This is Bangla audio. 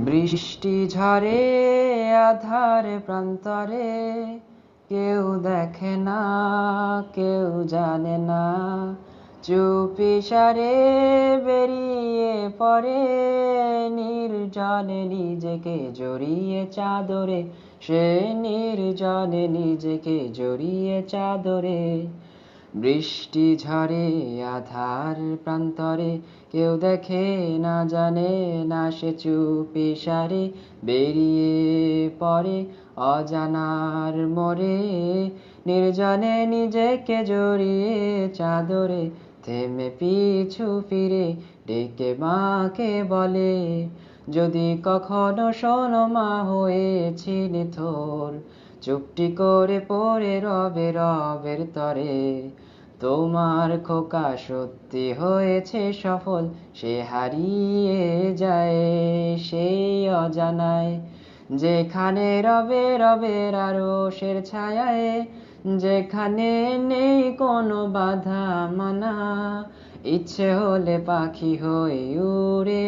বৃষ্টি ঝরে আধার প্রান্তরে, কেউ দেখে না, কেউ জানে না, চুপিসারে বেরিয়ে পড়ে নির্জনে নিজেকে জড়িয়ে চাদরে, সে নির্জনে নিজেকে জড়িয়ে চাদরে। বৃষ্টি ঝরে আধার প্রান্তরে, কেউ দেখে না, জানে না, সে চুপিসারে বেরিয়ে পড়ে অজানার মোড়ে, নির্জনে নিজেকে জড়িয়ে চাদরে। থেমে পিছু ফিরে ডেকে মাকে বলে, যদি কখনো শোনো মা হয়েছি নিথর, চুপটি করে পড়ে রবে রবের তরে। তোমার খোকা সত্যি হয়েছে সফল, সে হারিয়ে যায় সেই অজানায়, যেখানে রবে রবের আরশের ছায়ায়, যেখানে নেই কোনো বাধা মানা, ইচ্ছে হলে পাখি হয়ে উড়ে